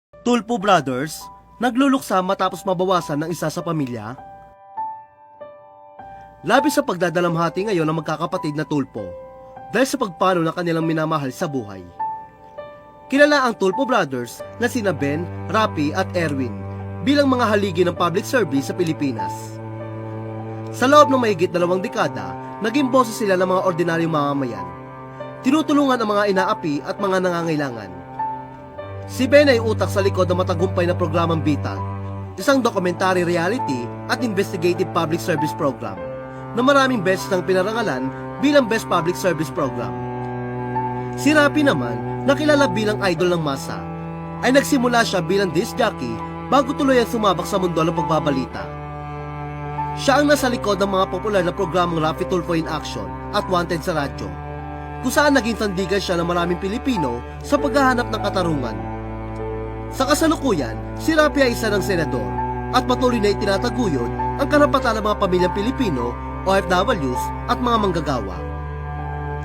Tulpo Brothers, nagluluksa matapos mabawasan ng isa sa pamilya. Labis sa pagdadalamhati ngayon ng magkakapatid na Tulpo dahil sa pagpano ng kanilang minamahal sa buhay. Kilala ang Tulpo Brothers na sina Ben, Rapi at Erwin bilang mga haligi ng public service sa Pilipinas. Sa loob ng mahigit 2 dekada, naging boses sila ng mga ordinaryong mamamayan. Tinutulungan ang mga inaapi at mga nangangailangan. Si Ben ay utak sa likod ng matagumpay na programang Bitag, isang documentary reality at investigative public service program na maraming beses nang pinarangalan bilang Best Public Service Program. Si Rapi naman, nakilala bilang idol ng masa, ay nagsimula siya bilang disc jockey bago tuluyang sumabak sa mundo ng pagbabalita. Siya ang nasa likod ng mga popular na programang Rapi Tulfo in Action at Wanted sa radyo, kung saan naging sandigan siya ng maraming Pilipino sa paghahanap ng katarungan. Sa kasalukuyan, si Rapi ay isa ng senador at patuloy na itinataguyod ang karapatan ng mga pamilyang Pilipino, OFWs at mga manggagawa.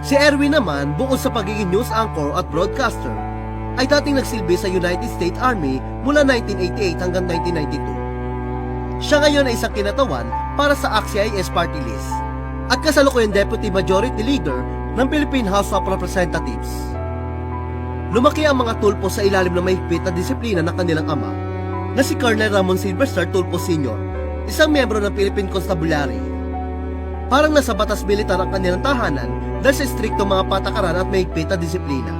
Si Erwin naman, bukod sa pagiging news anchor at broadcaster, ay dating nagsilbi sa United States Army mula 1988 hanggang 1992. Siya ngayon ay isang kinatawan para sa ACT-CIS Party List at kasalukuyang Deputy Majority Leader ng Philippine House of Representatives. Lumaki ang mga Tulpo sa ilalim ng mahigpit na disiplina ng kanilang ama, na si Colonel Ramon Silverstar Tulfo Sr., isang miyembro ng Philippine Constabulary. Parang nasa batas militar ang kanilang tahanan dahil sa striktong mga patakaran at mahigpit na disiplina.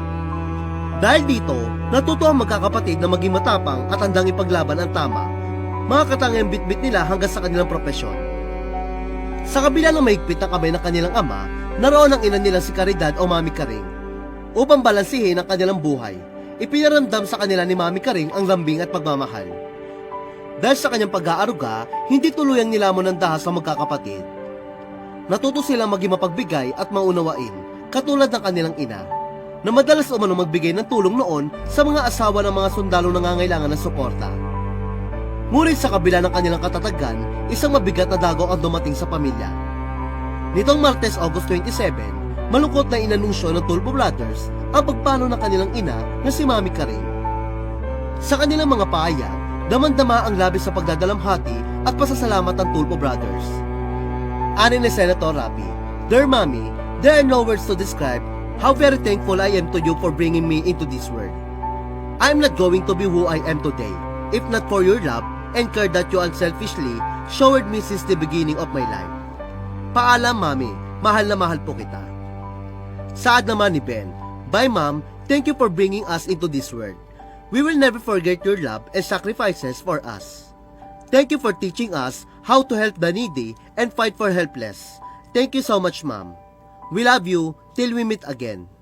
Dahil dito, natuto ang magkakapatid na maging matapang at handang ipaglaban ang tama, mga katangiang bitbit nila hanggang sa kanilang propesyon. Sa kabila ng mahigpit na kamay ng kanilang ama, naroon ang ina nilang si Caridad o Mami Karing. Upang balansihin ang kanilang buhay, ipinaramdam sa kanila ni Mami Karing ang lambing at pagmamahal. Dahil sa kanyang pag-aaruga, hindi tuluyang nilamon ng dahas ng magkakapatid. Natuto silang maging mapagbigay at maunawain, katulad ng kanilang ina, na madalas umano magbigay ng tulong noon sa mga asawa ng mga sundalo na nangangailangan ng suporta. Ngunit sa kabila ng kanilang katatagan, isang mabigat na dagok ang dumating sa pamilya. Nitong Martes, August 27, malungkot na inanunsyo ng Tulpo Brothers ang pagpano ng kanilang ina na si Mami Karing. Sa kanilang mga pahayag, damang-dama ang labis sa pagdadalamhati at pasasalamat ng Tulpo Brothers. Ani ni Senator Rapi, "Dear Mommy, there are no words to describe how very thankful I am to you for bringing me into this world. I am not going to be who I am today, if not for your love and care that you unselfishly showed me since the beginning of my life. Paalam, Mami, mahal na mahal po kita." Saad naman ni Ben, "Bye, Mom, thank you for bringing us into this world. We will never forget your love and sacrifices for us. Thank you for teaching us how to help the needy and fight for helpless. Thank you so much, Mom. We love you till we meet again."